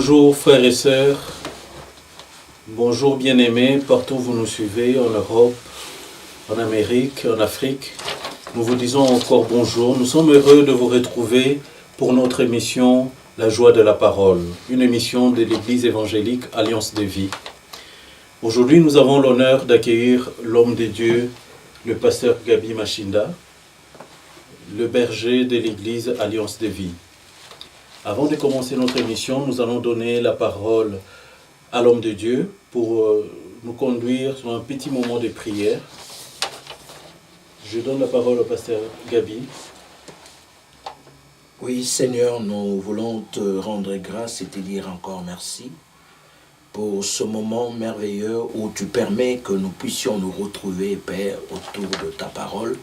Bonjour frères et sœurs, bonjour bien-aimés, partout où vous nous suivez, en Europe, en Amérique, en Afrique. Nous vous disons encore bonjour. Nous sommes heureux de vous retrouver pour notre émission La joie de la parole, une émission de l'Église évangélique Alliance de vie. Aujourd'hui, nous avons l'honneur d'accueillir l'homme de Dieu, le pasteur Gabi Machinda, le berger de l'Église Alliance de vie. Avant de commencer notre émission, nous allons donner la parole à l'homme de Dieu pour nous conduire sur un petit moment de prière. Je donne la parole au pasteur Gabi. Oui, Seigneur, nous voulons te rendre grâce et te dire encore merci pour ce moment merveilleux où tu permets que nous puissions nous retrouver, Père, autour de ta parole,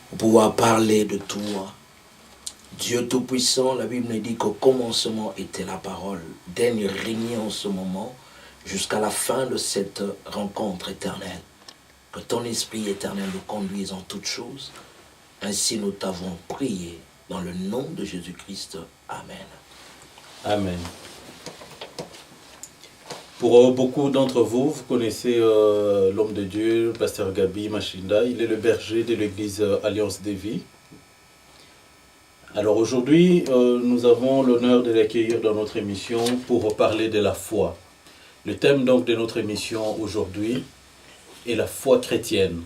pour pouvoir parler de toi. Dieu Tout-Puissant, la Bible nous dit qu'au commencement était la parole. Daigne régner en ce moment jusqu'à la fin de cette rencontre éternelle. Que ton Esprit éternel nous conduise en toutes choses. Ainsi nous t'avons prié dans le nom de Jésus-Christ. Amen. Amen. Pour beaucoup d'entre vous, vous connaissez l'homme de Dieu, le pasteur Gabi Machinda. Il est le berger de l'Église Alliance de vie. Alors aujourd'hui, nous avons l'honneur de l'accueillir dans notre émission pour parler de la foi. Le thème donc de notre émission aujourd'hui est la foi chrétienne.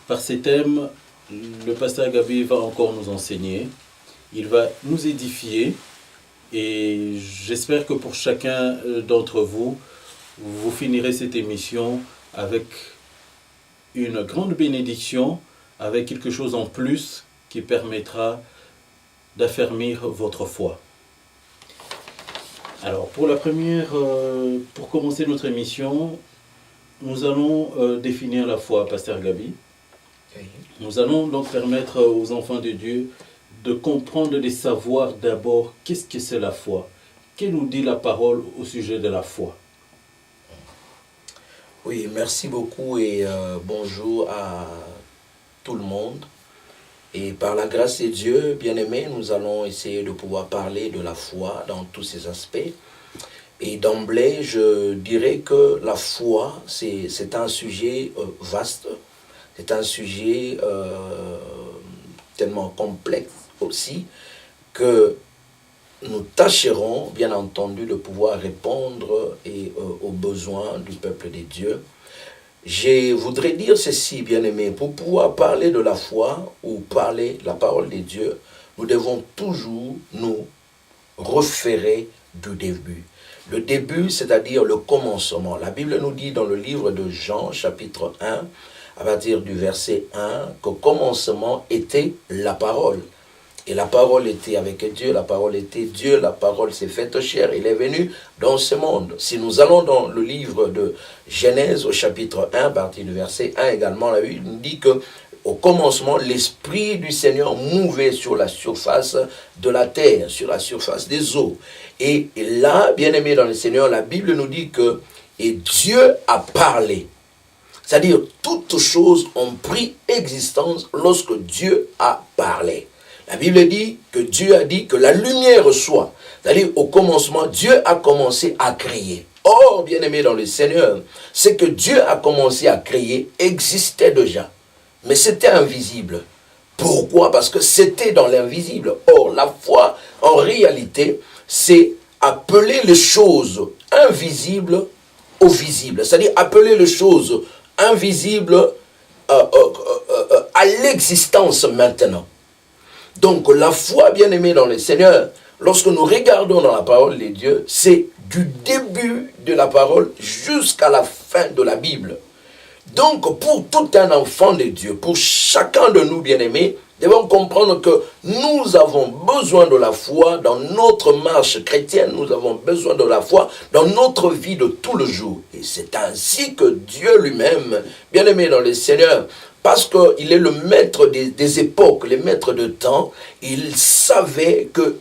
Par ces thèmes, le pasteur Gabi va encore nous enseigner, il va nous édifier et j'espère que pour chacun d'entre vous, vous finirez cette émission avec une grande bénédiction, avec quelque chose en plus qui permettra d'affermir votre foi. Alors, pour commencer notre émission, nous allons définir la foi, pasteur Gabi. Nous allons donc permettre aux enfants de Dieu de comprendre, de savoir d'abord qu'est-ce que c'est la foi. Que nous dit la parole au sujet de la foi? Oui, merci beaucoup et bonjour à tout le monde. Et par la grâce de Dieu, bien-aimés, nous allons essayer de pouvoir parler de la foi dans tous ses aspects. Et d'emblée, je dirais que la foi, c'est un sujet vaste, c'est un sujet tellement complexe aussi, que nous tâcherons, bien entendu, de pouvoir répondre aux besoins du peuple de Dieu. Je voudrais dire ceci, bien-aimés, pour pouvoir parler de la foi ou parler de la parole de Dieu, nous devons toujours nous référer du début. Le début, c'est-à-dire le commencement. La Bible nous dit dans le livre de Jean, chapitre 1, à partir du verset 1, qu'au commencement était la parole. Et la parole était avec Dieu, la parole était Dieu, la parole s'est faite chair, il est venu dans ce monde. Si nous allons dans le livre de Genèse au chapitre 1, à partir du verset 1 également, la Bible nous dit que au commencement, l'Esprit du Seigneur mouvait sur la surface de la terre, sur la surface des eaux. Et là, bien-aimé dans le Seigneur, la Bible nous dit que et Dieu a parlé. C'est-à-dire, toutes choses ont pris existence lorsque Dieu a parlé. La Bible dit que Dieu a dit que la lumière soit. C'est-à-dire, au commencement, Dieu a commencé à créer. Or, bien-aimé dans le Seigneur, ce que Dieu a commencé à créer existait déjà. Mais c'était invisible. Pourquoi? Parce que c'était dans l'invisible. Or, la foi, en réalité, c'est appeler les choses invisibles au visible. C'est-à-dire appeler les choses invisibles à l'existence maintenant. Donc la foi, bien-aimée dans le Seigneur, lorsque nous regardons dans la parole de Dieu, c'est du début de la parole jusqu'à la fin de la Bible. Donc pour tout un enfant de Dieu, pour chacun de nous, bien-aimés, devons comprendre que nous avons besoin de la foi dans notre marche chrétienne, nous avons besoin de la foi dans notre vie de tout le jour. Et c'est ainsi que Dieu lui-même, bien-aimé dans le Seigneur, parce qu'il est le maître des époques, le maître de temps, il savait que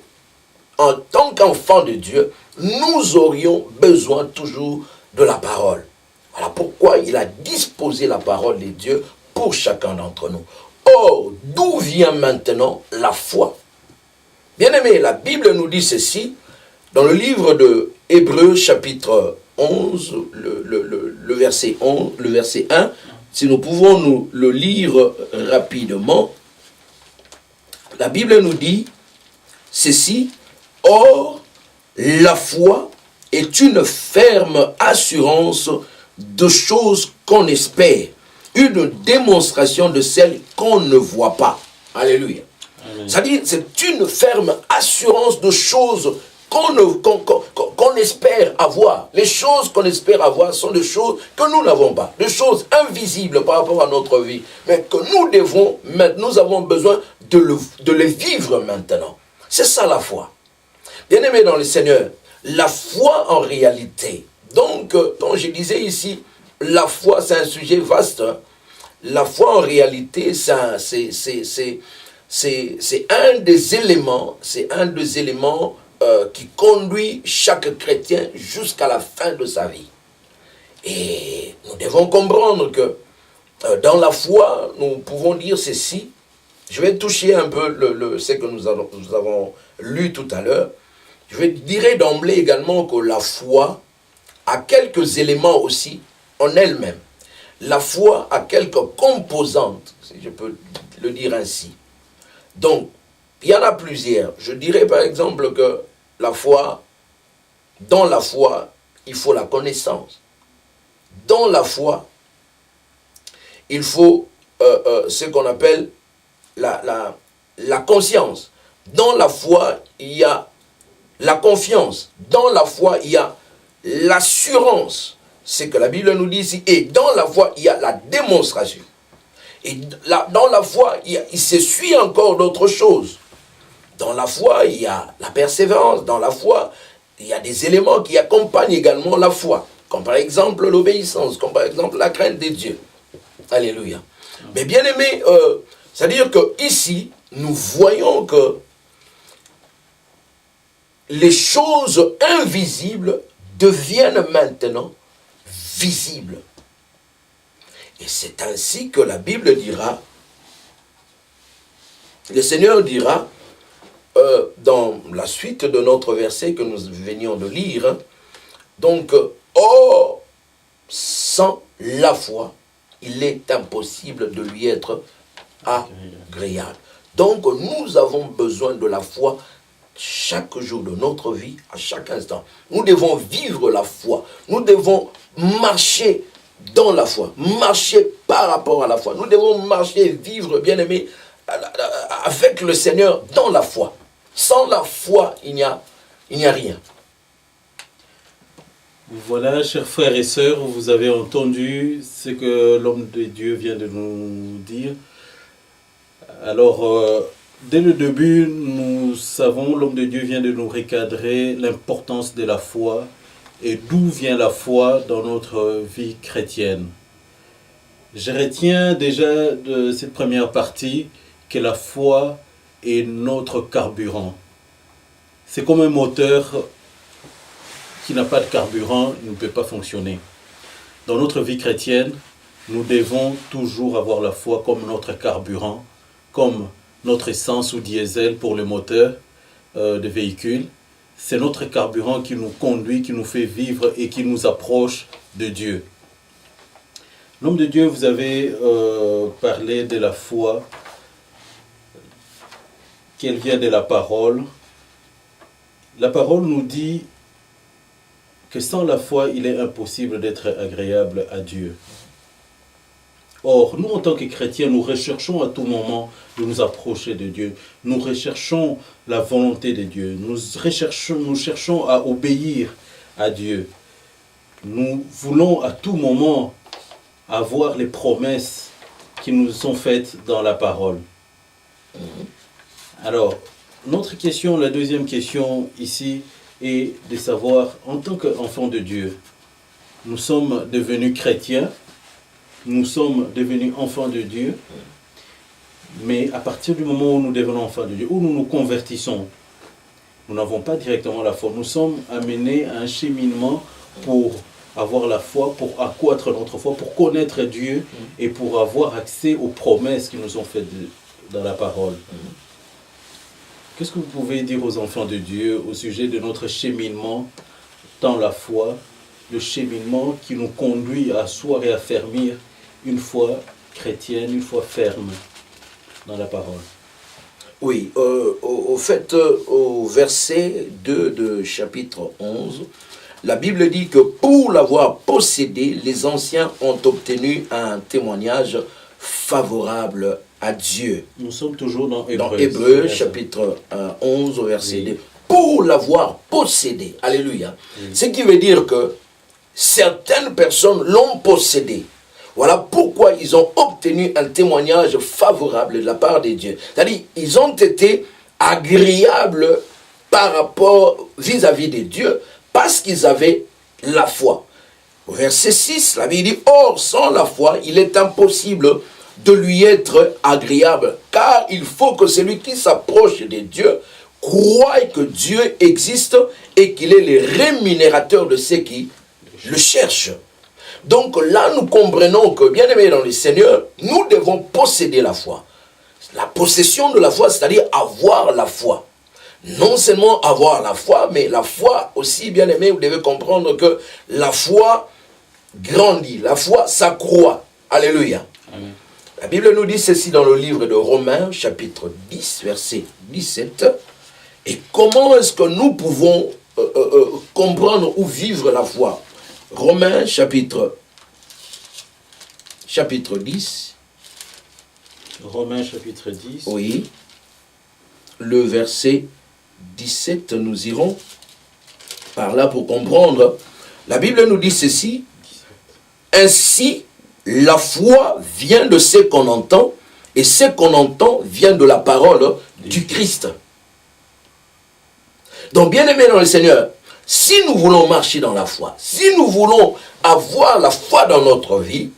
en tant qu'enfant de Dieu, nous aurions besoin toujours de la parole. Voilà pourquoi il a disposé la parole de Dieu pour chacun d'entre nous. Or, d'où vient maintenant la foi? Bien-aimé, la Bible nous dit ceci, Dans le livre de Hébreux chapitre 11, le verset 11, le verset 1, si nous pouvons nous le lire rapidement, la Bible nous dit ceci: or, la foi est une ferme assurance de choses qu'on espère, une démonstration de celles qu'on ne voit pas. Alléluia. C'est-à-dire, c'est une ferme assurance de choses qu'on espère avoir. Les choses qu'on espère avoir sont des choses que nous n'avons pas, des choses invisibles par rapport à notre vie, mais que nous avons besoin de les vivre maintenant. C'est ça la foi. Bien-aimés dans le Seigneur, la foi en réalité, donc, quand je disais ici, la foi c'est un sujet vaste, hein. La foi en réalité, c'est un des éléments, qui conduit chaque chrétien jusqu'à la fin de sa vie. Et nous devons comprendre que dans la foi, nous pouvons dire ceci. Je vais toucher un peu ce que nous avons lu tout à l'heure. Je dirais d'emblée également que la foi a quelques éléments aussi en elle-même. La foi a quelques composantes, si je peux le dire ainsi. Donc, il y en a plusieurs. Je dirais par exemple que dans la foi, il faut la connaissance. Dans la foi, il faut ce qu'on appelle la conscience. Dans la foi, il y a la confiance. Dans la foi, il y a l'assurance. C'est que la Bible nous dit ici. Et dans la foi, il y a la démonstration. Et dans la foi, il se suit encore d'autres choses. Dans la foi, il y a la persévérance. Dans la foi, il y a des éléments qui accompagnent également la foi. Comme par exemple l'obéissance, comme par exemple la crainte de Dieu. Alléluia. Mais bien aimé, c'est-à-dire que ici, nous voyons que les choses invisibles deviennent maintenant visibles. Et c'est ainsi que la Bible dira, le Seigneur dira, dans la suite de notre verset que nous venions de lire, donc, or, sans la foi, il est impossible de lui être agréable. Donc, nous avons besoin de la foi chaque jour de notre vie, à chaque instant. Nous devons vivre la foi. Nous devons marcher dans la foi, marcher par rapport à la foi. Nous devons marcher, vivre, bien aimé, avec le Seigneur dans la foi. Sans la foi, il n'y a rien. Voilà, chers frères et sœurs, vous avez entendu ce que l'homme de Dieu vient de nous dire. Alors, dès le début, nous savons, l'homme de Dieu vient de nous recadrer l'importance de la foi et d'où vient la foi dans notre vie chrétienne. Je retiens déjà de cette première partie que la foi est notre carburant. C'est comme un moteur qui n'a pas de carburant, il ne peut pas fonctionner. Dans notre vie chrétienne, nous devons toujours avoir la foi comme notre carburant, comme notre essence ou diesel pour le moteur de véhicule. C'est notre carburant qui nous conduit, qui nous fait vivre et qui nous approche de Dieu. L'homme de Dieu, vous avez parlé de la foi, qu'elle vient de la parole. La parole nous dit que sans la foi, il est impossible d'être agréable à Dieu. Or, nous, en tant que chrétiens, nous recherchons à tout moment de nous approcher de Dieu. Nous recherchons la volonté de Dieu. Nous cherchons à obéir à Dieu. Nous voulons à tout moment avoir les promesses qui nous sont faites dans la parole. Alors, notre question, la deuxième question ici, est de savoir, en tant qu'enfants de Dieu, nous sommes devenus chrétiens, nous sommes devenus enfants de Dieu, mais à partir du moment où nous devenons enfants de Dieu, où nous nous convertissons, nous n'avons pas directement la foi. Nous sommes amenés à un cheminement pour avoir la foi, pour accroître notre foi, pour connaître Dieu et pour avoir accès aux promesses qui nous sont faites dans la parole. Qu'est-ce que vous pouvez dire aux enfants de Dieu au sujet de notre cheminement dans la foi, le cheminement qui nous conduit à asseoir et à affermir une foi chrétienne, une foi ferme dans la parole? Oui, au fait, au verset 2 de chapitre 11, la Bible dit que pour l'avoir possédé, les anciens ont obtenu un témoignage favorable à Dieu. Nous sommes toujours dans Hébreux. Dans Hébreux, chapitre 11, verset 2. Pour l'avoir possédé. Alléluia. Ce qui veut dire que certaines personnes l'ont possédé. Voilà pourquoi ils ont obtenu un témoignage favorable de la part de Dieu. C'est-à-dire, ils ont été agréables par rapport vis-à-vis de Dieu parce qu'ils avaient la foi. Au verset 6, la Bible dit, « Or, sans la foi, il est impossible de lui être agréable, car il faut que celui qui s'approche de Dieu croie que Dieu existe et qu'il est le rémunérateur de ceux qui le cherchent. » Donc là, nous comprenons que, bien aimés dans le Seigneur, nous devons posséder la foi. La possession de la foi, c'est-à-dire avoir la foi. Non seulement avoir la foi, mais la foi aussi, bien aimé, vous devez comprendre que la foi grandit, la foi s'accroît. Alléluia. Amen. La Bible nous dit ceci dans le livre de Romains, chapitre 10, verset 17. Et comment est-ce que nous pouvons comprendre ou vivre la foi? Romains, chapitre 10. Romains, chapitre 10. Oui. Le verset 17, nous irons par là pour comprendre. La Bible nous dit ceci. Ainsi, la foi vient de ce qu'on entend, et ce qu'on entend vient de la parole du Christ. Donc, bien aimé dans le Seigneur, si nous voulons marcher dans la foi, si nous voulons avoir la foi dans notre vie,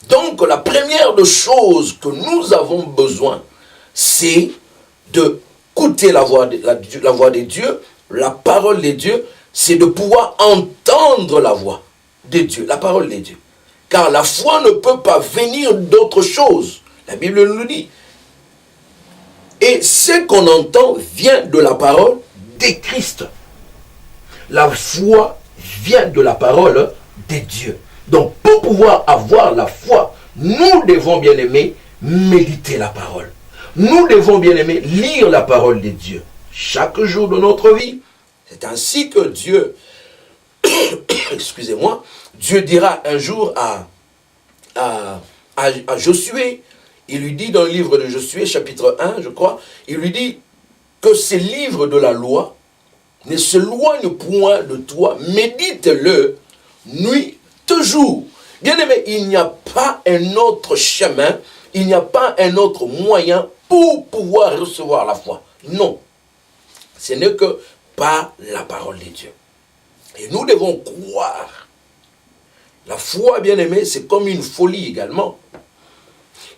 donc la première des choses que nous avons besoin, c'est d'écouter la voix de Dieu, la parole de Dieu, c'est de pouvoir entendre la voix de Dieu, la parole de Dieu. Car la foi ne peut pas venir d'autre chose. La Bible nous dit. Et ce qu'on entend vient de la parole de Christ. La foi vient de la parole de Dieu. Donc, pour pouvoir avoir la foi, nous devons, bien aimer, méditer la parole. Nous devons, bien aimer, lire la parole de Dieu. Chaque jour de notre vie, c'est ainsi que Dieu, excusez-moi, Dieu dira un jour à Josué, il lui dit dans le livre de Josué, chapitre 1, je crois, il lui dit que ces livres de la loi ne s'éloignent point de toi, médite-le nuit, jour. Bien aimé, il n'y a pas un autre chemin, il n'y a pas un autre moyen pour pouvoir recevoir la foi. Non, ce n'est que par la parole de Dieu. Et nous devons croire. La foi, bien aimé, c'est comme une folie également.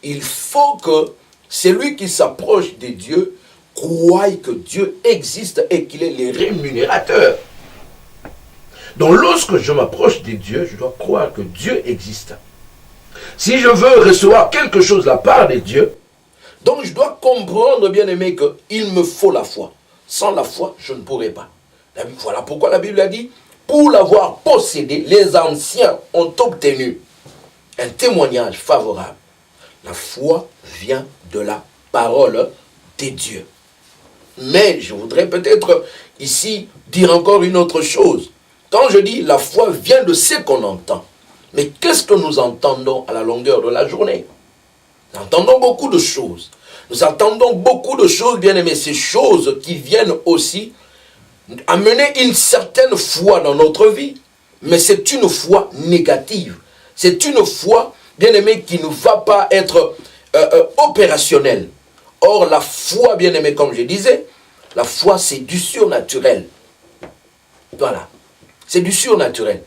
Il faut que celui qui s'approche de Dieu croie que Dieu existe et qu'il est le rémunérateur. Donc lorsque je m'approche de Dieu, je dois croire que Dieu existe. Si je veux recevoir quelque chose de la part de Dieu, donc je dois comprendre, bien aimé, qu'il me faut la foi. Sans la foi, je ne pourrai pas. Voilà pourquoi la Bible a dit, pour l'avoir possédé, les anciens ont obtenu un témoignage favorable. La foi vient de la parole de Dieu. Mais je voudrais peut-être ici dire encore une autre chose. Quand je dis la foi vient de ce qu'on entend, mais qu'est-ce que nous entendons à la longueur de la journée? Nous entendons beaucoup de choses. Nous entendons beaucoup de choses, bien aimés, ces choses qui viennent aussi amener une certaine foi dans notre vie. Mais c'est une foi négative. C'est une foi, bien aimé, qui ne va pas être opérationnelle. Or, la foi, bien aimé, comme je disais, la foi, c'est du surnaturel. Voilà. C'est du surnaturel.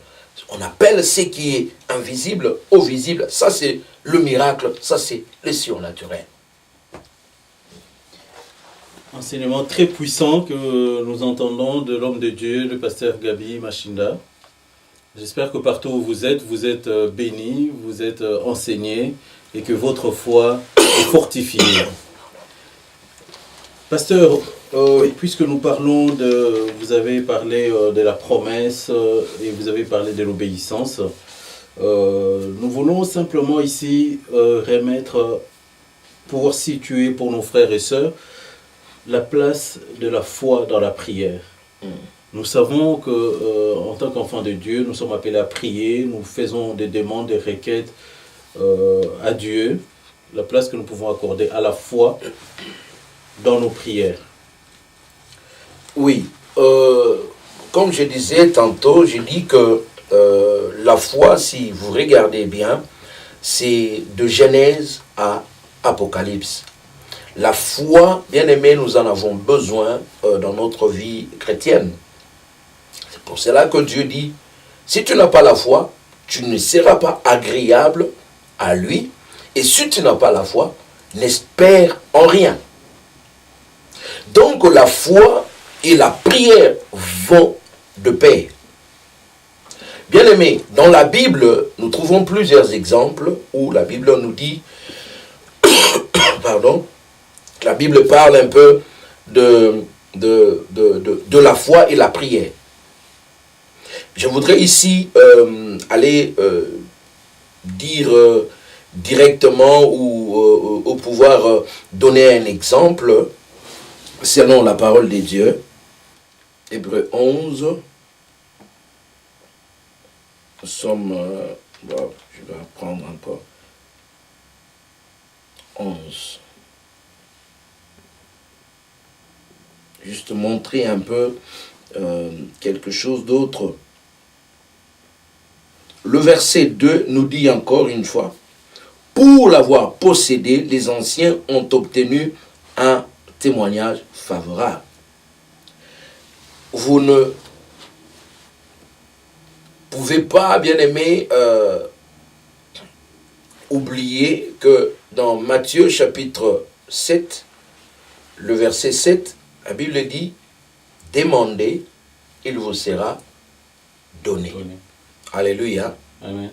On appelle ce qui est invisible au visible. Ça, c'est le miracle. Ça, c'est le surnaturel. Enseignement très puissant que nous entendons de l'homme de Dieu, le pasteur Gabi Machinda. J'espère que partout où vous êtes bénis, vous êtes enseignés et que votre foi est fortifiée. Pasteur, puisque nous parlons vous avez parlé de la promesse et vous avez parlé de l'obéissance, nous voulons simplement ici pouvoir situer pour nos frères et sœurs la place de la foi dans la prière. Nous savons que en tant qu'enfants de Dieu, nous sommes appelés à prier, nous faisons des demandes, des requêtes à Dieu, la place que nous pouvons accorder à la foi dans nos prières. Oui, comme je disais tantôt, j'ai dit que la foi, si vous regardez bien, c'est de Genèse à Apocalypse. La foi, bien aimé, nous en avons besoin dans notre vie chrétienne. C'est pour cela que Dieu dit, si tu n'as pas la foi, tu ne seras pas agréable à lui. Et si tu n'as pas la foi, n'espère en rien. Donc la foi et la prière vont de pair. Bien aimé, dans la Bible, nous trouvons plusieurs exemples où la Bible nous dit, pardon, la Bible parle un peu de la foi et la prière. Je voudrais ici aller dire directement ou pouvoir donner un exemple selon la parole de Dieu. Hébreux 11. Nous sommes... bon, je vais apprendre encore. 11. Juste montrer un peu quelque chose d'autre. Le verset 2 nous dit encore une fois, « Pour l'avoir possédé, les anciens ont obtenu un témoignage favorable. » Vous ne pouvez pas, bien aimé, oublier que dans Matthieu chapitre 7, le verset 7, la Bible dit, « Demandez, il vous sera donné. » Alléluia. Amen.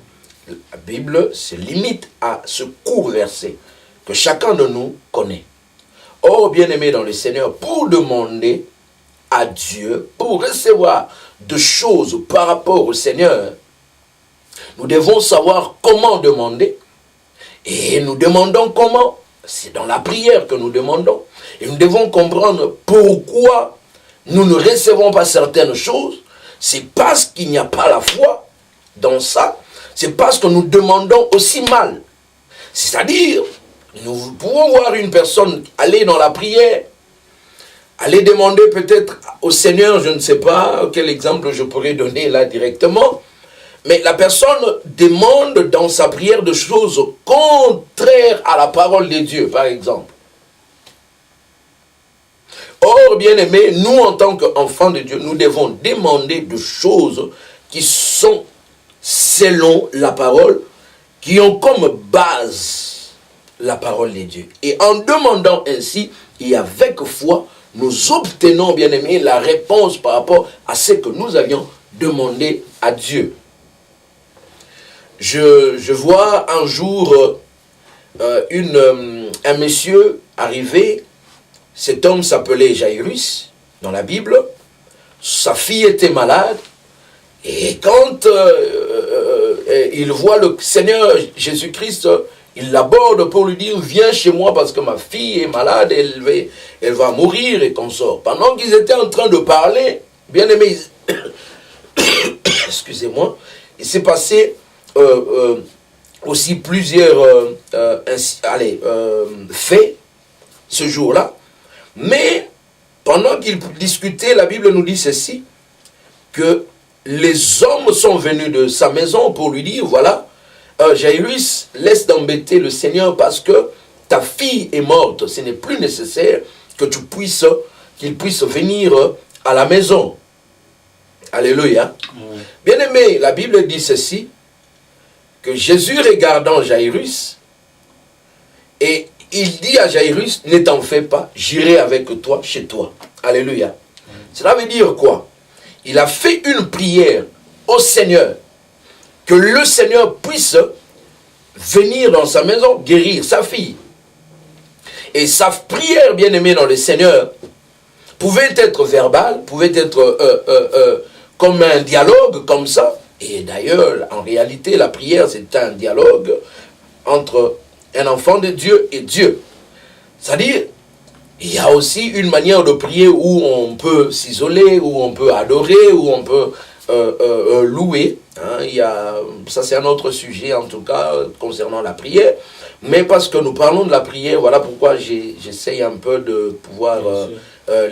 La Bible se limite à ce court verset que chacun de nous connaît. Or, bien-aimé dans le Seigneur, pour demander à Dieu, pour recevoir de choses par rapport au Seigneur, nous devons savoir comment demander. Et nous demandons comment. C'est dans la prière que nous demandons. Et nous devons comprendre pourquoi nous ne recevons pas certaines choses. C'est parce qu'il n'y a pas la foi dans ça. C'est parce que nous demandons aussi mal. C'est-à-dire, nous pouvons voir une personne aller dans la prière, aller demander peut-être au Seigneur, je ne sais pas quel exemple je pourrais donner là directement, mais la personne demande dans sa prière de choses contraires à la parole de Dieu, par exemple. Or, bien-aimés, nous en tant qu'enfants de Dieu, nous devons demander de choses qui sont selon la parole, qui ont comme base la parole de Dieu. Et en demandant ainsi, et avec foi, nous obtenons, bien aimé, la réponse par rapport à ce que nous avions demandé à Dieu. Je vois un jour un monsieur arriver. Cet homme s'appelait Jairus dans la Bible. Sa fille était malade. Et quand il voit le Seigneur Jésus-Christ, il l'aborde pour lui dire, viens chez moi parce que ma fille est malade, elle va mourir et qu'on sort. Pendant qu'ils étaient en train de parler, bien aimé, excusez-moi, il s'est passé aussi plusieurs faits ce jour-là. Mais pendant qu'ils discutaient, la Bible nous dit ceci, que les hommes sont venus de sa maison pour lui dire, voilà, Jairus, laisse d'embêter le Seigneur parce que ta fille est morte. Ce n'est plus nécessaire que qu'il puisse venir à la maison. Alléluia. Bien-aimé, la Bible dit ceci, que Jésus regardant Jairus, et il dit à Jairus, ne t'en fais pas, j'irai avec toi chez toi. Alléluia. Cela veut dire quoi? Il a fait une prière au Seigneur, que le Seigneur puisse venir dans sa maison guérir sa fille. Et sa prière, bien-aimée dans le Seigneur, pouvait être verbal, pouvait être comme un dialogue, comme ça. Et d'ailleurs, en réalité, la prière, c'est un dialogue entre un enfant de Dieu et Dieu. C'est-à-dire, il y a aussi une manière de prier où on peut s'isoler, où on peut adorer, où on peut louer. Hein. Ça, c'est un autre sujet, en tout cas, concernant la prière. Mais parce que nous parlons de la prière, voilà pourquoi j'essaye un peu de pouvoir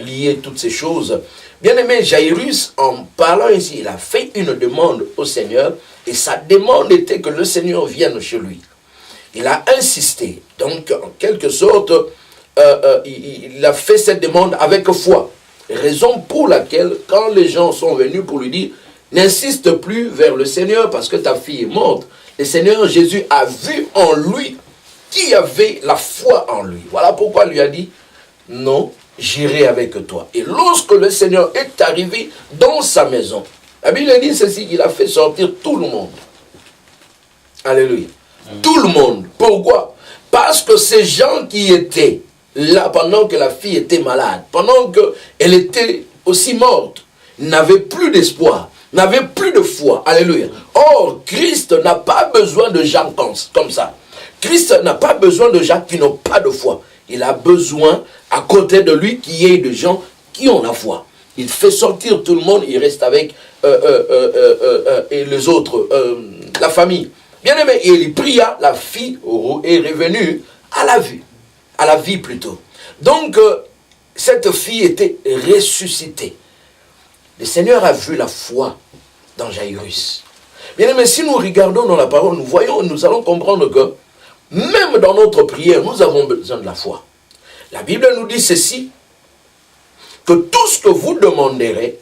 lier toutes ces choses. Bien-aimé, Jairus, en parlant ici, il a fait une demande au Seigneur, et sa demande était que le Seigneur vienne chez lui. Il a insisté. Donc, en quelque sorte, il a fait cette demande avec foi. Raison pour laquelle, quand les gens sont venus pour lui dire, n'insiste plus vers le Seigneur parce que ta fille est morte, le Seigneur Jésus a vu en lui qui avait la foi en lui. Voilà pourquoi il lui a dit, non, j'irai avec toi. Et lorsque le Seigneur est arrivé dans sa maison, la Bible dit ceci, il a fait sortir tout le monde. Alléluia. Tout le monde. Pourquoi? Parce que ces gens qui étaient là pendant que la fille était malade, pendant qu'elle était aussi morte, n'avaient plus d'espoir, n'avaient plus de foi. Alléluia. Or, Christ n'a pas besoin de gens comme ça. Christ n'a pas besoin de gens qui n'ont pas de foi. Il a besoin, à côté de lui, qu'il y ait des gens qui ont la foi. Il fait sortir tout le monde, il reste avec et les autres, la famille. Bien aimé, et il pria, la fille est revenue à la vie plutôt. Donc, cette fille était ressuscitée. Le Seigneur a vu la foi dans Jairus. Bien aimé, si nous regardons dans la parole, nous allons comprendre que même dans notre prière, nous avons besoin de la foi. La Bible nous dit ceci, que tout ce que vous demanderez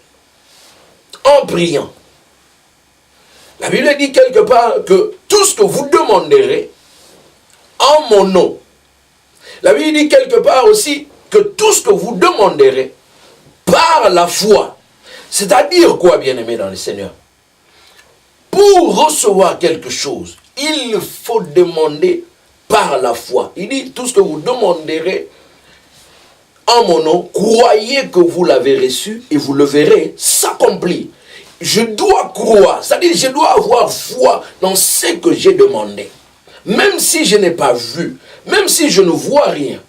en priant, la Bible dit quelque part que tout ce que vous demanderez en mon nom, la Bible dit quelque part aussi que tout ce que vous demanderez par la foi, c'est-à-dire quoi, bien-aimé dans le Seigneur? Pour recevoir quelque chose, il faut demander par la foi. Il dit tout ce que vous demanderez en mon nom, croyez que vous l'avez reçu et vous le verrez s'accomplir. Je dois croire, c'est-à-dire je dois avoir foi dans ce que j'ai demandé. Même si je n'ai pas vu, même si je ne vois rien.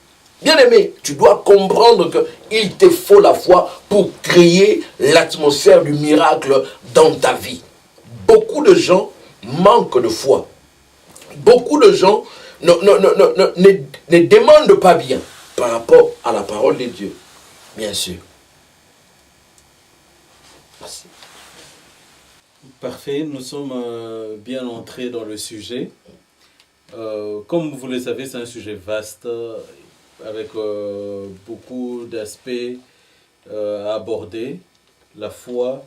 Bien-aimé, tu dois comprendre qu'il te faut la foi pour créer l'atmosphère du miracle dans ta vie. Beaucoup de gens manquent de foi. Beaucoup de gens ne demandent pas bien par rapport à la parole de Dieu, bien sûr. Merci. Parfait, nous sommes bien entrés dans le sujet. Comme vous le savez, c'est un sujet vaste, avec beaucoup d'aspects à aborder. La foi,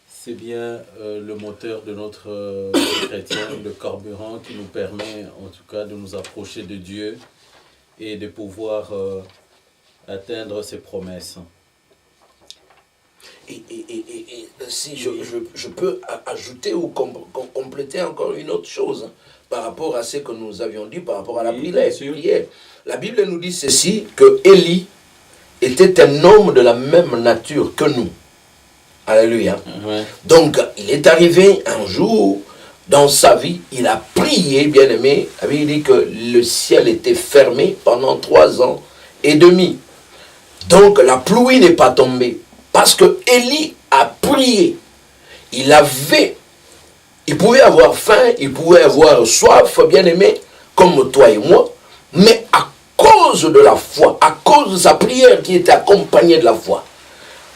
c'est bien le moteur de notre vie chrétienne, le carburant qui nous permet en tout cas de nous approcher de Dieu et de pouvoir atteindre ses promesses. Et si je peux ajouter ou compléter encore une autre chose par rapport à ce que nous avions dit, par rapport à la prière. La Bible nous dit ceci, que Élie était un homme de la même nature que nous. Alléluia. Ouais. Donc, il est arrivé un jour dans sa vie, il a prié, bien-aimé. La Bible dit que le ciel était fermé pendant 3 ans et demi. Donc, la pluie n'est pas tombée. Parce que Élie a prié. Il pouvait avoir faim, il pouvait avoir soif, bien-aimé, comme toi et moi. Mais à cause de la foi, à cause de sa prière qui était accompagnée de la foi.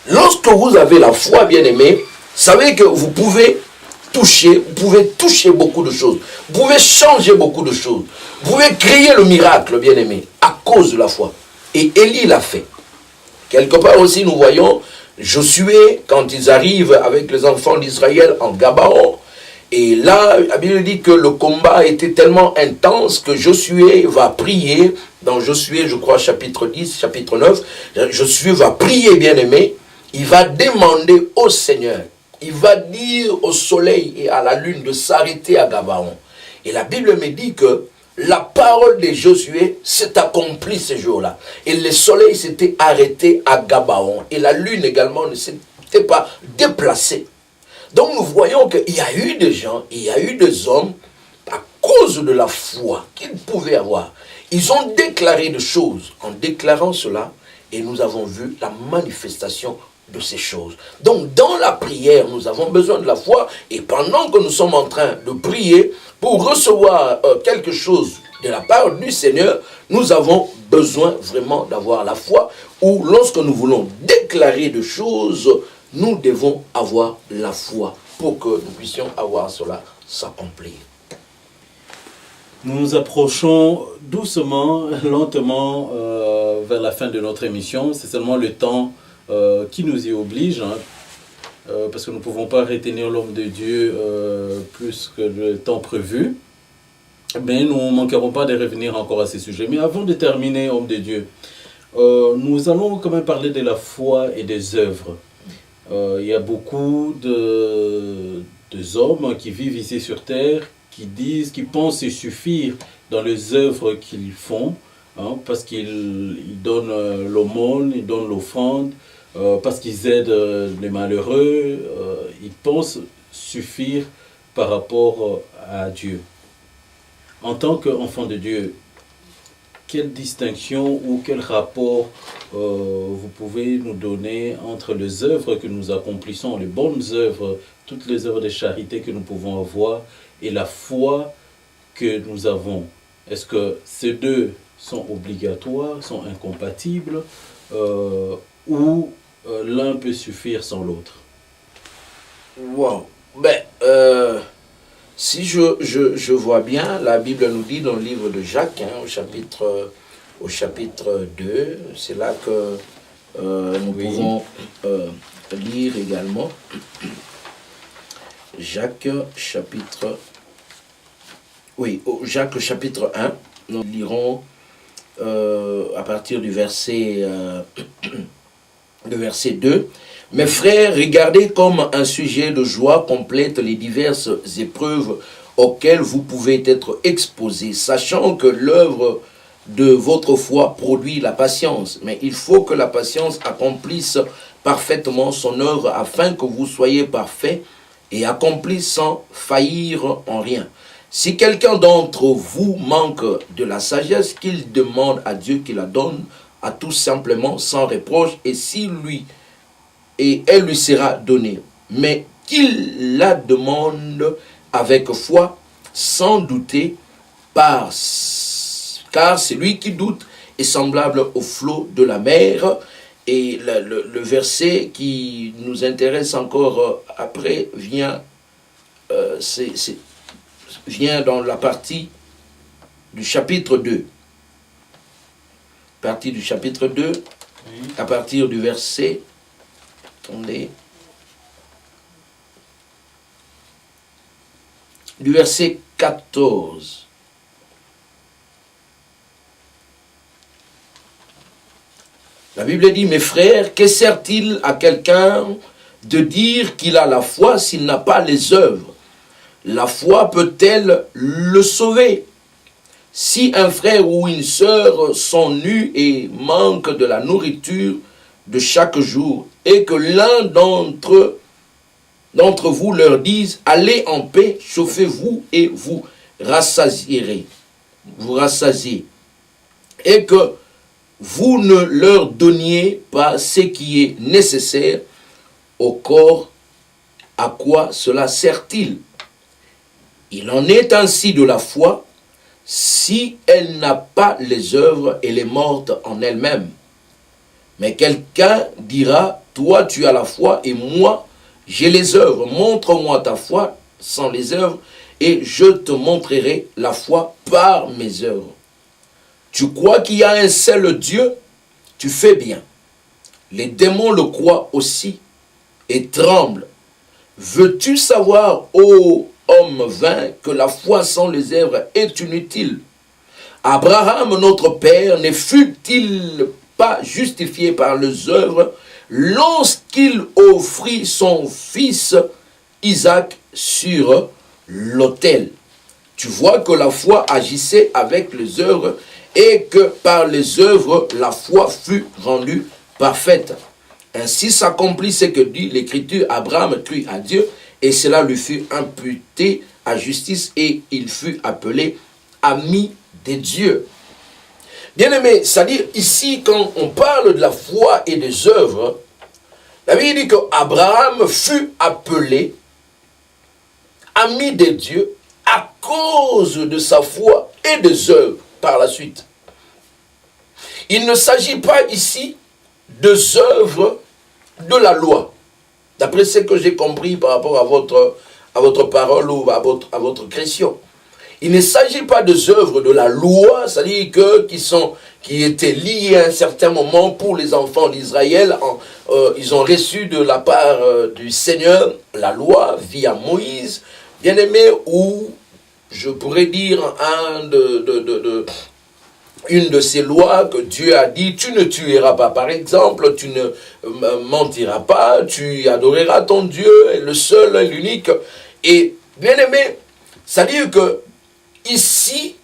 Lorsque vous avez la foi, bien-aimé, savez que vous pouvez toucher beaucoup de choses. Vous pouvez changer beaucoup de choses. Vous pouvez créer le miracle, bien-aimé, à cause de la foi. Et Élie l'a fait. Quelque part aussi, nous voyons Josué, quand ils arrivent avec les enfants d'Israël en Gabaon, et là, la Bible dit que le combat était tellement intense que Josué va prier, dans Josué, je crois, chapitre 10, chapitre 9, Josué va prier, bien-aimé, il va demander au Seigneur, il va dire au soleil et à la lune de s'arrêter à Gabaon. Et la Bible me dit que la parole de Josué s'est accomplie ce jour-là. Et le soleil s'était arrêté à Gabaon. Et la lune également ne s'était pas déplacée. Donc nous voyons qu'il y a eu des gens, il y a eu des hommes, à cause de la foi qu'ils pouvaient avoir. Ils ont déclaré des choses. En déclarant cela, et nous avons vu la manifestation de ces choses. Donc dans la prière, nous avons besoin de la foi. Et pendant que nous sommes en train de prier, pour recevoir quelque chose de la part du Seigneur, nous avons besoin vraiment d'avoir la foi. Ou lorsque nous voulons déclarer des choses, nous devons avoir la foi pour que nous puissions avoir cela s'accomplir. Nous nous approchons doucement, lentement vers la fin de notre émission. C'est seulement le temps qui nous y oblige, hein, parce que nous ne pouvons pas retenir l'homme de Dieu plus que le temps prévu. Mais nous ne manquerons pas de revenir encore à ces sujets. Mais avant de terminer, homme de Dieu, nous allons quand même parler de la foi et des œuvres. Il y a beaucoup d'hommes qui vivent ici sur terre, qui pensent se suffire dans les œuvres qu'ils font, hein, parce qu'ils donnent l'aumône, ils donnent l'offrande, parce qu'ils aident les malheureux, ils pensent suffire par rapport à Dieu. En tant qu'enfant de Dieu, quelle distinction ou quel rapport vous pouvez nous donner entre les œuvres que nous accomplissons, les bonnes œuvres, toutes les œuvres de charité que nous pouvons avoir, et la foi que nous avons? Est-ce que ces deux sont obligatoires, sont incompatibles, ou l'un peut suffire sans l'autre? Wow. Si je vois bien, la Bible nous dit dans le livre de Jacques, hein, au chapitre 2, c'est là que nous pouvons lire également. Jacques chapitre 1, nous lirons à partir du verset 2. Mes frères, regardez comme un sujet de joie complète les diverses épreuves auxquelles vous pouvez être exposés, sachant que l'œuvre de votre foi produit la patience. Mais il faut que la patience accomplisse parfaitement son œuvre afin que vous soyez parfaits et accomplis sans faillir en rien. Si quelqu'un d'entre vous manque de la sagesse, qu'il demande à Dieu qui la donne à tous simplement sans reproche, et elle lui sera donnée. Mais qu'il la demande avec foi, sans douter, car celui qui doute est semblable au flot de la mer. Et le verset qui nous intéresse encore après vient dans la partie du chapitre 2. Partie du chapitre 2, oui. À partir du verset, attendez, du verset 14. La Bible dit, mes frères, que sert-il à quelqu'un de dire qu'il a la foi s'il n'a pas les œuvres? La foi peut-elle le sauver? Si un frère ou une sœur sont nus et manquent de la nourriture de chaque jour, et que l'un d'entre vous leur dise, allez en paix, chauffez-vous et vous rassasierez. Vous rassasiez. Et que vous ne leur donniez pas ce qui est nécessaire au corps, à quoi cela sert-il? Il en est ainsi de la foi. Si elle n'a pas les œuvres, elle est morte en elle-même. Mais quelqu'un dira, toi tu as la foi et moi j'ai les œuvres. Montre-moi ta foi sans les œuvres et je te montrerai la foi par mes œuvres. Tu crois qu'il y a un seul Dieu? Tu fais bien. Les démons le croient aussi et tremblent. Veux-tu savoir, ô homme vain, que la foi sans les œuvres est inutile? Abraham, notre père, ne fut-il pas justifié par les œuvres lorsqu'il offrit son fils Isaac sur l'autel? tu vois que la foi agissait avec les œuvres et que par les œuvres, la foi fut rendue parfaite. Ainsi s'accomplit ce que dit l'Écriture, Abraham crut à Dieu et cela lui fut imputé à justice et il fut appelé ami de Dieu. Bien-aimé, c'est-à-dire ici quand on parle de la foi et des œuvres, la Bible dit qu'Abraham fut appelé ami de Dieu à cause de sa foi et des œuvres par la suite. Il ne s'agit pas ici des œuvres de la loi, d'après ce que j'ai compris par rapport à votre parole ou à votre question. Il ne s'agit pas des œuvres de la loi, c'est-à-dire qui étaient liées à un certain moment pour les enfants d'Israël. Ils ont reçu de la part du Seigneur la loi via Moïse, bien-aimé, ou je pourrais dire une de ces lois que Dieu a dit, tu ne tueras pas, par exemple, tu ne mentiras pas, tu adoreras ton Dieu, le seul et l'unique. Et bien-aimé, c'est-à-dire que ici,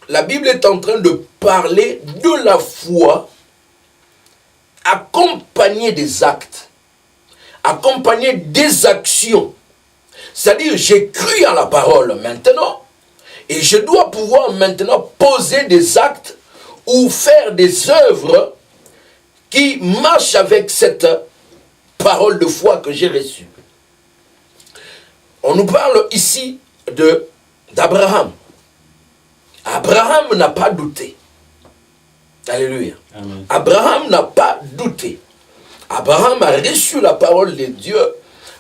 la Bible est en train de parler de la foi accompagnée des actes, accompagnée des actions. C'est-à-dire, j'ai cru à la parole maintenant, et je dois pouvoir maintenant poser des actes ou faire des œuvres qui marchent avec cette parole de foi que j'ai reçue. On nous parle ici d'Abraham. Abraham n'a pas douté. Alléluia. Amen. Abraham n'a pas douté. Abraham a reçu la parole de Dieu.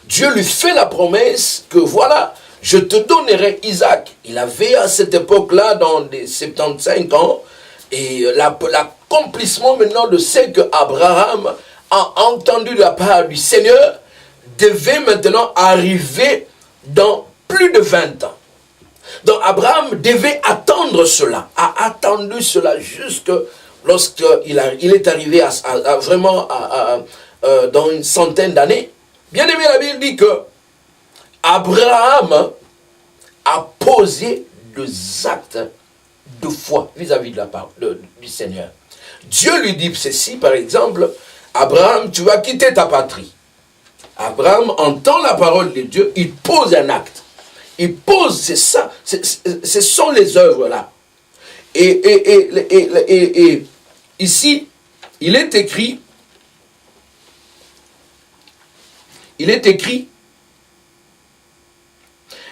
Dieu lui fait la promesse que voilà, je te donnerai Isaac. Il avait à cette époque-là, dans les 75 ans, et l'accomplissement maintenant de ce que Abraham a entendu de la part du Seigneur devait maintenant arriver dans plus de 20 ans. Donc Abraham devait attendre cela, a attendu cela jusque lorsqu'il est arrivé dans une centaine d'années. Bien aimé, la Bible dit que Abraham a posé des actes de foi vis-à-vis de la parole du Seigneur. Dieu lui dit ceci, par exemple, Abraham, tu vas quitter ta patrie. Abraham entend la parole de Dieu, il pose un acte. Il pose, c'est ça, ce sont les œuvres là. Et ici, il est écrit,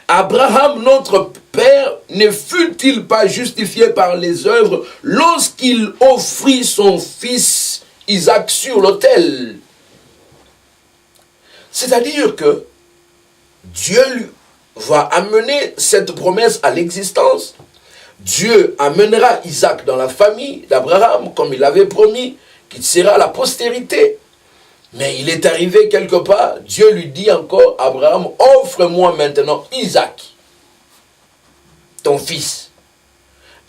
Abraham, notre père, ne fut-il pas justifié par les œuvres lorsqu'il offrit son fils Isaac sur l'autel? C'est-à-dire que Dieu lui va amener cette promesse à l'existence. Dieu amènera Isaac dans la famille d'Abraham, comme il avait promis, qu'il sera la postérité. Mais il est arrivé quelque part, Dieu lui dit encore, Abraham, offre-moi maintenant Isaac, ton fils.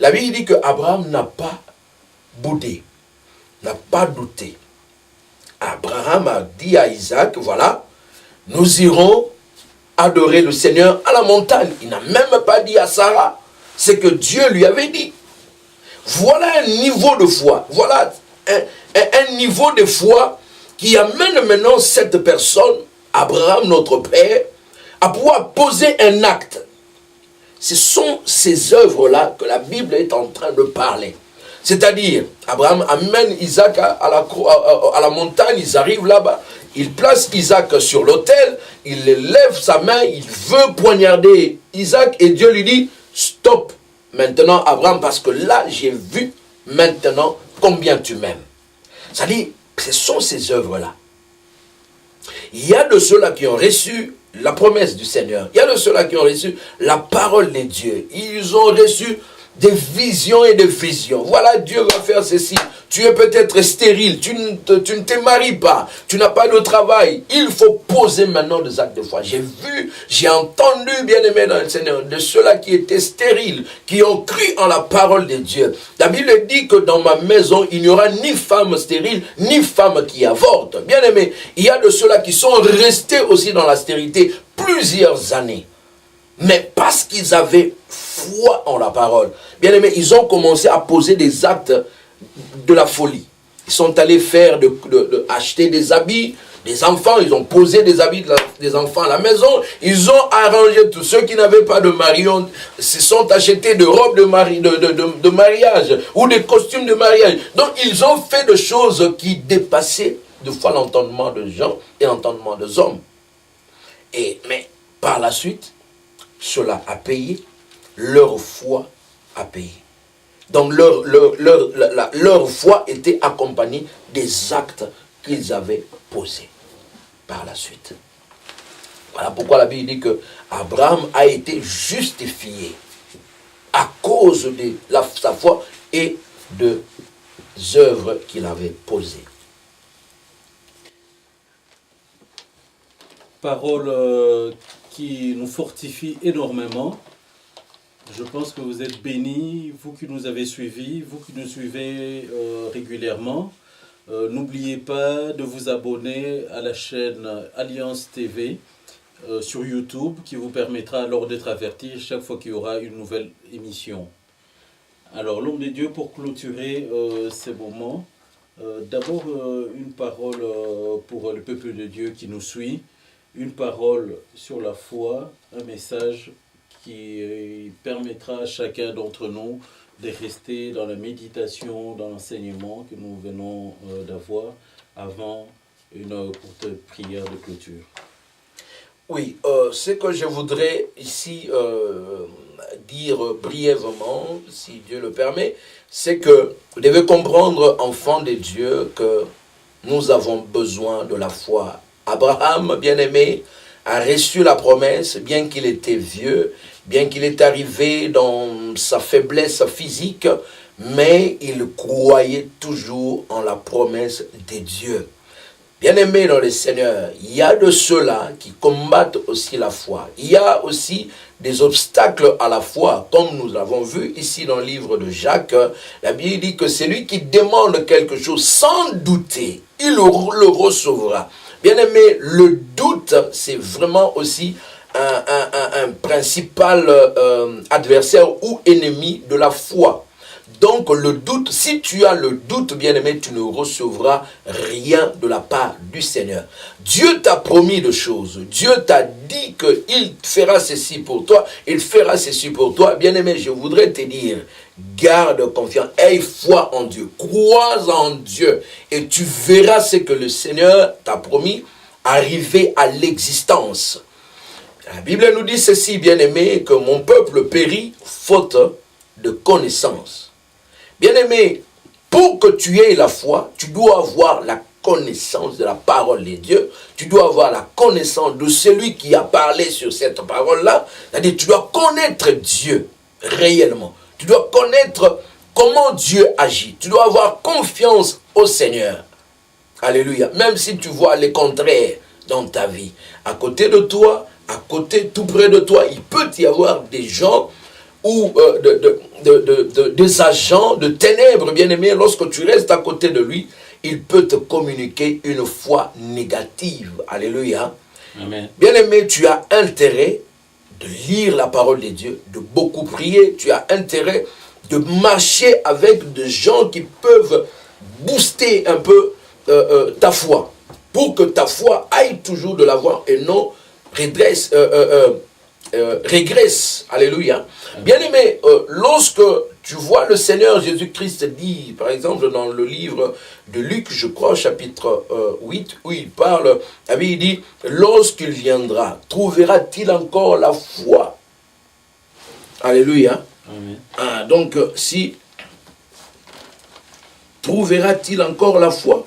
La Bible dit que Abraham n'a pas boudé, n'a pas douté. Abraham a dit à Isaac, voilà, nous irons adorer le Seigneur à la montagne. Il n'a même pas dit à Sarah ce que Dieu lui avait dit. Voilà un niveau de foi, voilà un niveau de foi qui amène maintenant cette personne, Abraham, notre père, à pouvoir poser un acte. Ce sont ces œuvres-là que la Bible est en train de parler. C'est-à-dire, Abraham amène Isaac à la montagne, ils arrivent là-bas, il place Isaac sur l'autel, il lève sa main, il veut poignarder Isaac, et Dieu lui dit, stop maintenant Abraham, parce que là, j'ai vu maintenant combien tu m'aimes. C'est-à-dire, ce sont ces œuvres-là. Il y a de ceux-là qui ont reçu la promesse du Seigneur. Il y a de ceux-là qui ont reçu la parole de Dieu. Ils ont reçu des visions et des visions. Voilà, Dieu va faire ceci. Tu es peut-être stérile, tu ne te maries pas, tu n'as pas de travail. Il faut poser maintenant des actes de foi. J'ai vu, j'ai entendu, bien-aimé dans le Seigneur, de ceux-là qui étaient stériles, qui ont cru en la parole de Dieu. La Bible dit que dans ma maison, il n'y aura ni femme stérile, ni femme qui avorte. Bien-aimé, il y a de ceux-là qui sont restés aussi dans la stérilité plusieurs années. Mais parce qu'ils avaient foi en la parole, bien aimé, ils ont commencé à poser des actes de la folie. Ils sont allés faire acheter des habits, des enfants, ils ont posé des habits des enfants à la maison, ils ont arrangé tous ceux qui n'avaient pas de mari, se sont achetés de robes de mariage ou des costumes de mariage. Donc ils ont fait des choses qui dépassaient de fois l'entendement de gens et l'entendement des hommes. Mais par la suite, cela a payé, leur foi a payé. Donc leur foi était accompagnée des actes qu'ils avaient posés par la suite. Voilà pourquoi la Bible dit que Abraham a été justifié à cause de sa foi et des œuvres qu'il avait posées. Parole qui nous fortifie énormément. Je pense que vous êtes bénis, vous qui nous avez suivis, vous qui nous suivez régulièrement. N'oubliez pas de vous abonner à la chaîne Alliance TV sur YouTube qui vous permettra alors d'être averti chaque fois qu'il y aura une nouvelle émission. Alors l'homme de Dieu, pour clôturer ces moments, d'abord une parole pour le peuple de Dieu qui nous suit, une parole sur la foi, un message qui permettra à chacun d'entre nous de rester dans la méditation, dans l'enseignement que nous venons d'avoir avant une courte prière de clôture. Oui, ce que je voudrais ici dire brièvement, si Dieu le permet, c'est que vous devez comprendre, enfants de Dieu, que nous avons besoin de la foi. Abraham, bien-aimé, a reçu la promesse, bien qu'il était vieux, bien qu'il est arrivé dans sa faiblesse physique, mais il croyait toujours en la promesse de Dieu. Bien-aimés dans le Seigneur, il y a de ceux-là qui combattent aussi la foi. Il y a aussi des obstacles à la foi, comme nous l'avons vu ici dans le livre de Jacques. La Bible dit que celui qui demande quelque chose sans douter, il le recevra. Bien-aimé, le doute, c'est vraiment aussi un principal adversaire ou ennemi de la foi. Donc le doute, si tu as le doute, bien-aimé, tu ne recevras rien de la part du Seigneur. Dieu t'a promis de choses. Dieu t'a dit qu'il fera ceci pour toi, il fera ceci pour toi. Bien-aimé, je voudrais te dire, garde confiance, aie foi en Dieu, crois en Dieu et tu verras ce que le Seigneur t'a promis arriver à l'existence. La Bible nous dit ceci, bien-aimé, que mon peuple périt faute de connaissance. Bien-aimé, pour que tu aies la foi, tu dois avoir la connaissance de la parole de Dieu. Tu dois avoir la connaissance de celui qui a parlé sur cette parole-là. C'est-à-dire, tu dois connaître Dieu réellement. Tu dois connaître comment Dieu agit. Tu dois avoir confiance au Seigneur. Alléluia. Même si tu vois le contraire dans ta vie. À côté de toi, à côté, tout près de toi, il peut y avoir des gens ou des agents de ténèbres, bien-aimés. Lorsque tu restes à côté de lui, il peut te communiquer une foi négative. Alléluia. Amen. Bien-aimé, tu as intérêt de lire la parole de Dieu, de beaucoup prier. Tu as intérêt de marcher avec des gens qui peuvent booster un peu ta foi, pour que ta foi aille toujours de l'avant et non régresse. Alléluia. Bien-aimé, lorsque tu vois le Seigneur Jésus-Christ dit, par exemple, dans le livre de Luc, je crois, chapitre 8, où il parle, il dit, lorsqu'il viendra, trouvera-t-il encore la foi? Alléluia. Amen. Donc, si trouvera-t-il encore la foi?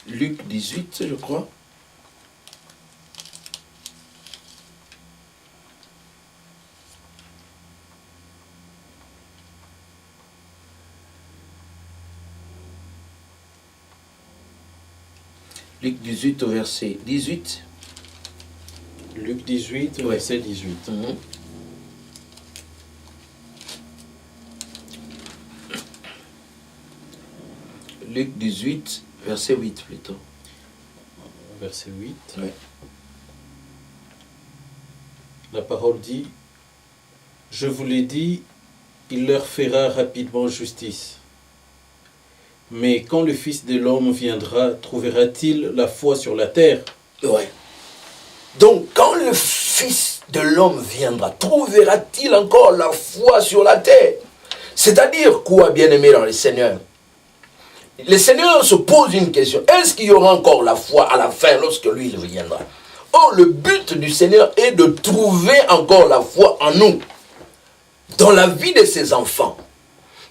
Luc 18, je crois. Luc 18 au verset 18. Luc 18, verset 18. Mhm. Luc 18, Verset 8 plutôt. Verset 8. Oui. La parole dit, « Je vous l'ai dit, il leur fera rapidement justice. Mais quand le Fils de l'homme viendra, trouvera-t-il la foi sur la terre ?» Oui. Donc, quand le Fils de l'homme viendra, trouvera-t-il encore la foi sur la terre? C'est-à-dire quoi, bien-aimé dans le Seigneur? Le Seigneur se pose une question. Est-ce qu'il y aura encore la foi à la fin lorsque lui, il viendra? Or, le but du Seigneur est de trouver encore la foi en nous, dans la vie de ses enfants.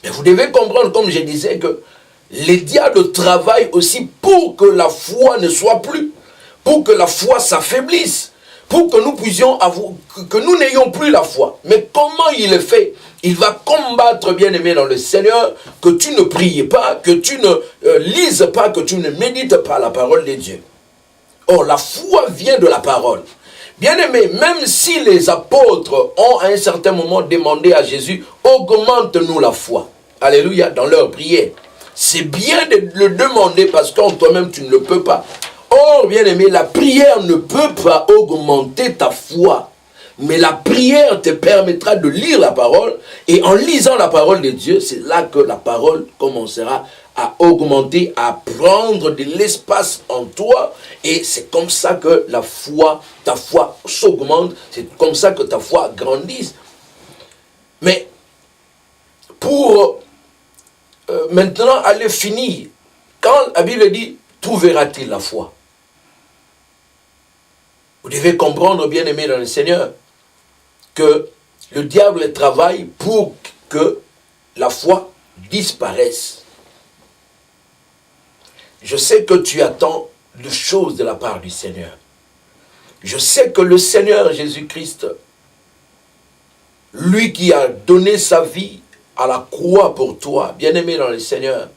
Mais vous devez comprendre, comme je disais, que les diables travaillent aussi pour que la foi ne soit plus, pour que la foi s'affaiblisse, pour que nous puissions avouer, que nous n'ayons plus la foi. Mais comment il le fait? Il va combattre, bien-aimé dans le Seigneur, que tu ne pries pas, que tu ne lises pas, que tu ne médites pas la parole de Dieu. Or, la foi vient de la parole. Bien-aimé, même si les apôtres ont à un certain moment demandé à Jésus, augmente-nous la foi. Alléluia, dans leur prière. C'est bien de le demander parce qu'en toi-même, tu ne le peux pas. Or, bien-aimé, la prière ne peut pas augmenter ta foi. Mais la prière te permettra de lire la parole. Et en lisant la parole de Dieu, c'est là que la parole commencera à augmenter, à prendre de l'espace en toi. Et c'est comme ça que la foi, ta foi s'augmente. C'est comme ça que ta foi grandisse. Mais pour maintenant aller finir, quand la Bible dit, trouvera-t-il la foi? Vous devez comprendre, bien-aimé dans le Seigneur, que le diable travaille pour que la foi disparaisse. Je sais que tu attends de choses de la part du Seigneur. Je sais que le Seigneur Jésus-Christ, lui qui a donné sa vie à la croix pour toi, bien-aimé dans le Seigneur,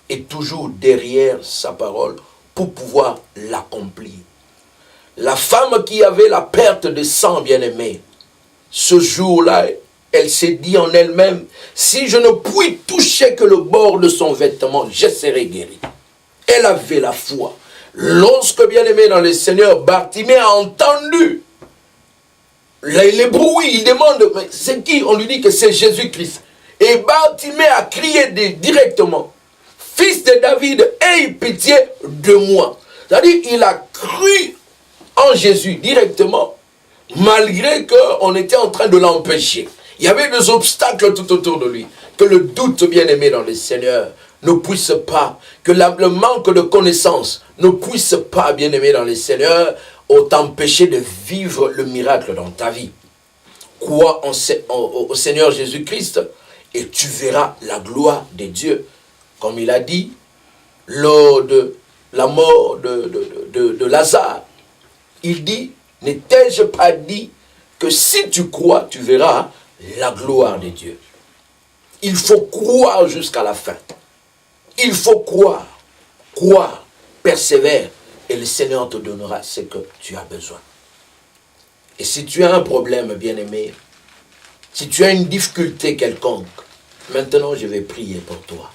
est toujours derrière sa parole pour pouvoir l'accomplir. La femme qui avait la perte de sang, bien-aimé, ce jour-là, elle s'est dit en elle-même, si je ne puis toucher que le bord de son vêtement, je serai guéri. Elle avait la foi. Lorsque, bien-aimé dans le Seigneur, Bartimée a entendu les bruits, il demande, mais c'est qui? On lui dit que c'est Jésus-Christ. Et Bartimée a crié directement, Fils de David, aie pitié de moi. C'est-à-dire, il a cru en Jésus directement, malgré qu'on était en train de l'empêcher. Il y avait des obstacles tout autour de lui. Que le doute, bien-aimé dans le Seigneur, ne puisse pas, que le manque de connaissance ne puisse pas, bien-aimé dans le Seigneur, t'empêcher de vivre le miracle dans ta vie. Crois au Seigneur Jésus-Christ et tu verras la gloire de Dieu. Comme il a dit, lors de la mort de Lazare, il dit, n'ai-je pas dit que si tu crois, tu verras la gloire de Dieu. Il faut croire jusqu'à la fin. Il faut croire, persévère, et le Seigneur te donnera ce que tu as besoin. Et si tu as un problème, bien-aimé, si tu as une difficulté quelconque, maintenant je vais prier pour toi.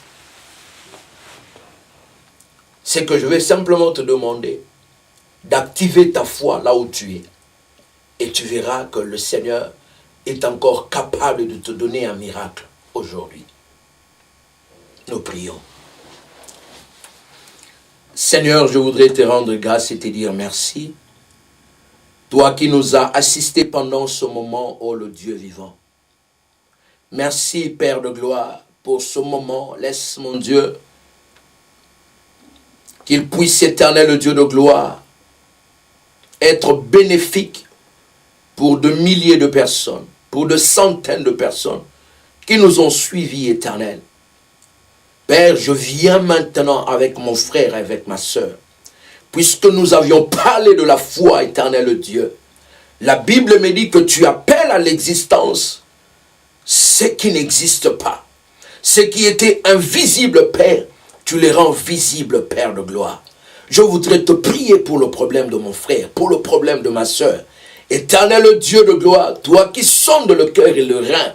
C'est que je vais simplement te demander d'activer ta foi là où tu es. Et tu verras que le Seigneur est encore capable de te donner un miracle aujourd'hui. Nous prions. Seigneur, je voudrais te rendre grâce et te dire merci. Toi qui nous as assistés pendant ce moment, ô le Dieu vivant. Merci, Père de gloire, pour ce moment. Laisse, mon Dieu, qu'il puisse, éternel Dieu de gloire, être bénéfique pour de milliers de personnes, pour de centaines de personnes qui nous ont suivis, éternel. Père, je viens maintenant avec mon frère et avec ma sœur, puisque nous avions parlé de la foi, éternel Dieu. La Bible me dit que tu appelles à l'existence ce qui n'existe pas. Ce qui était invisible, Père, tu les rends visibles, Père de gloire. Je voudrais te prier pour le problème de mon frère, pour le problème de ma sœur. Éternel Dieu de gloire, toi qui sondes le cœur et le rein,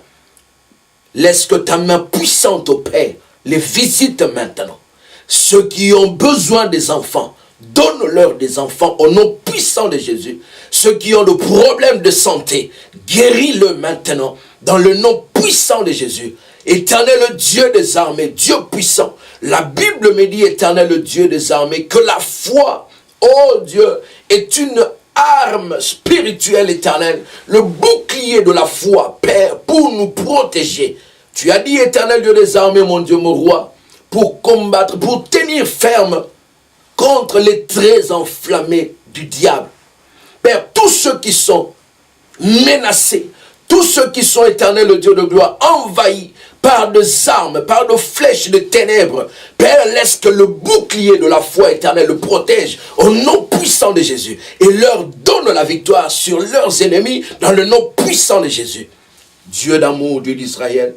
laisse que ta main puissante, ô Père, les visite maintenant. Ceux qui ont besoin des enfants, donne-leur des enfants au nom puissant de Jésus. Ceux qui ont des problèmes de santé, guéris-le maintenant dans le nom puissant de Jésus. Éternel Dieu des armées, Dieu puissant. La Bible me dit, éternel Dieu des armées, que la foi, oh Dieu, est une arme spirituelle éternelle, le bouclier de la foi, Père, pour nous protéger. Tu as dit, éternel Dieu des armées, mon Dieu, mon roi, pour combattre, pour tenir ferme contre les traits enflammés du diable. Père, tous ceux qui sont menacés, tous ceux qui sont, éternel le Dieu de gloire, envahis par des armes, par des flèches de ténèbres, Père, laisse que le bouclier de la foi éternelle le protège au nom puissant de Jésus et leur donne la victoire sur leurs ennemis dans le nom puissant de Jésus. Dieu d'amour, Dieu d'Israël,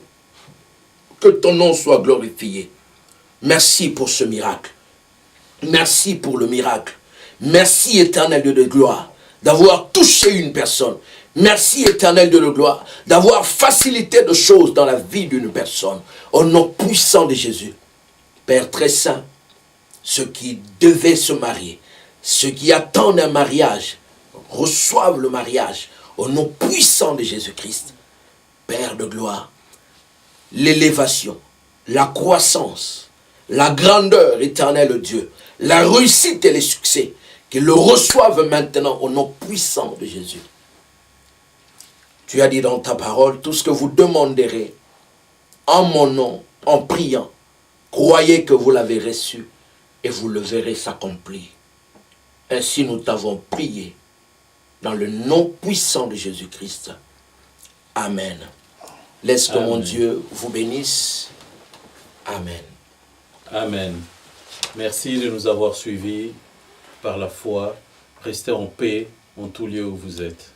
que ton nom soit glorifié. Merci pour ce miracle. Merci pour le miracle. Merci, éternel Dieu de gloire, d'avoir touché une personne. Merci, éternel Dieu de gloire, d'avoir facilité de choses dans la vie d'une personne. Au nom puissant de Jésus. Père très saint, ceux qui devaient se marier, ceux qui attendent un mariage, reçoivent le mariage. Au nom puissant de Jésus-Christ. Père de gloire, l'élévation, la croissance, la grandeur, éternel Dieu, la réussite et les succès, qu'ils le reçoivent maintenant au nom puissant de Jésus. Tu as dit dans ta parole, tout ce que vous demanderez en mon nom, en priant, croyez que vous l'avez reçu et vous le verrez s'accomplir. Ainsi nous t'avons prié dans le nom puissant de Jésus-Christ. Amen. Laisse que mon Dieu vous bénisse. Amen. Amen. Merci de nous avoir suivis par la foi. Restez en paix en tout lieu où vous êtes.